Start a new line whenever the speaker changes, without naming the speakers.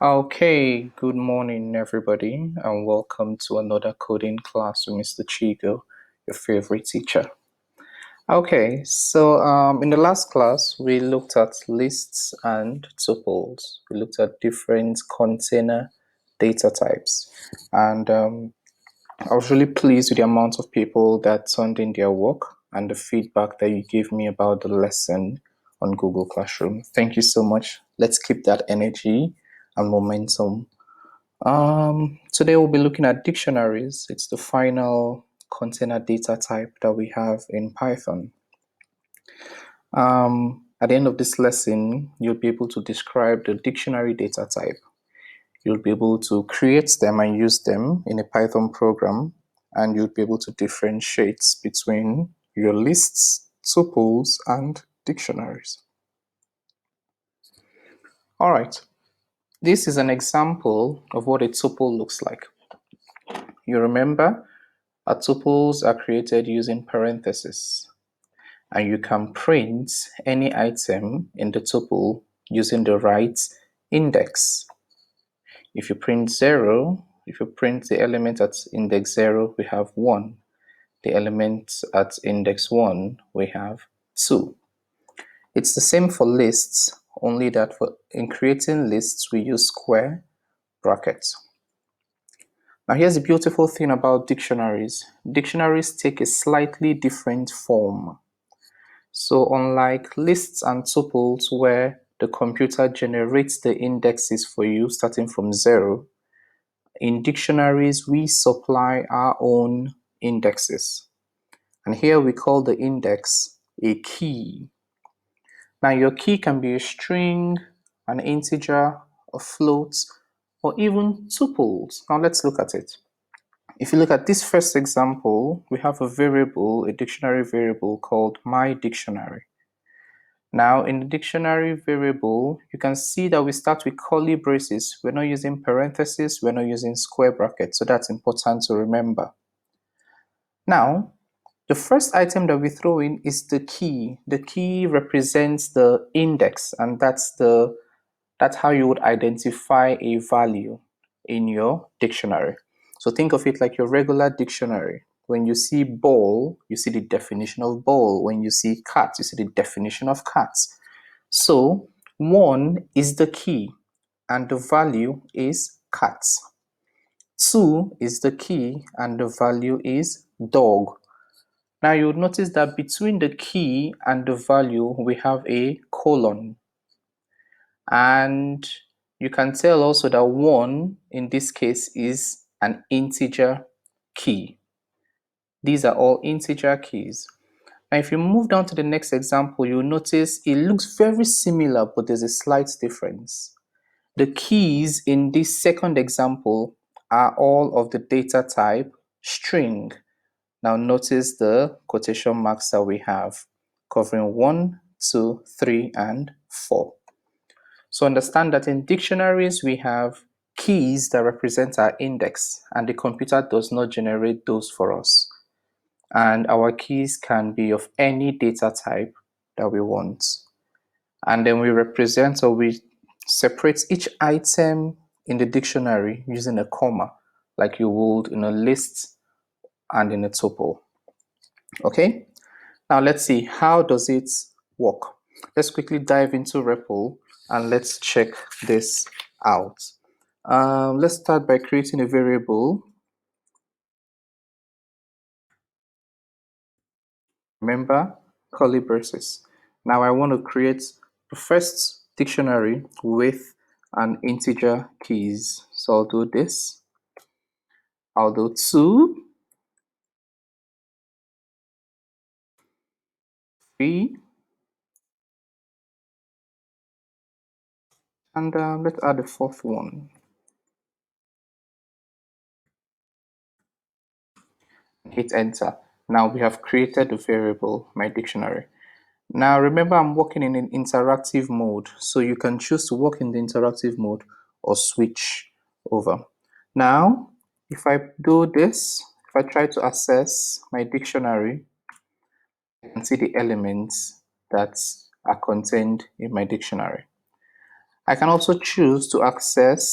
Okay, good morning, everybody, and welcome to another coding class with Mr. Chigo, your favorite teacher. Okay, so in the last class, we looked at lists and tuples. We looked at different container data types, and I was really pleased with the amount of people that turned in their work and the feedback that you gave me about the lesson on Google Classroom. Thank you so much. Let's keep that energy and momentum. Today we'll be looking at dictionaries. It's the final container data type that we have in Python. At the end of this lesson, you'll be able to describe the dictionary data type. You'll be able to create them and use them in a Python program, and you'll be able to differentiate between your lists, tuples, and dictionaries. All right, this is an example of what a tuple looks like. You remember, tuples are created using parentheses, and you can print any item in the tuple using the right index. If you print 0, if you print the element at index 0, we have 1. The element at index 1, we have 2. It's the same for lists, only that in creating lists, we use square brackets. Now here's the beautiful thing about dictionaries. Dictionaries take a slightly different form. So unlike lists and tuples where the computer generates the indexes for you starting from 0, in dictionaries we supply our own indexes. And here we call the index a key. Now your key can be a string, an integer, a float, or even tuples. Now let's look at it. If you look at this first example, we have a variable, a dictionary variable called my dictionary. Now in the dictionary variable, you can see that we start with curly braces. We're not using parentheses, we're not using square brackets, so that's important to remember. Now, the first item that we throw in is the key. The key represents the index, and that's how you would identify a value in your dictionary. So think of it like your regular dictionary. When you see ball, you see the definition of ball. When you see cat, you see the definition of cat. So 1 is the key and the value is cat. 2 is the key and the value is dog. Now you would notice that between the key and the value, we have a colon. And you can tell also that 1 in this case is an integer key. These are all integer keys. Now if you move down to the next example, you'll notice it looks very similar, but there's a slight difference. The keys in this second example are all of the data type string. Now notice the quotation marks that we have covering 1, 2, 3, and 4. So understand that in dictionaries, we have keys that represent our index, and the computer does not generate those for us. And our keys can be of any data type that we want. And then we represent or we separate each item in the dictionary using a comma, like you would in a list and in a tuple. Okay, now let's see, how does it work? Let's quickly dive into REPL and let's check this out. Let's start by creating a variable. Remember, curly braces. Now I want to create the first dictionary with an integer keys. So I'll do this. I'll do 2, 3, and let's add the fourth one. Hit enter. Now we have created the variable, my dictionary. Now remember, I'm working in an interactive mode, so you can choose to work in the interactive mode or switch over. Now, if I do this, if I try to access my dictionary, I can see the elements that are contained in my dictionary. I can also choose to access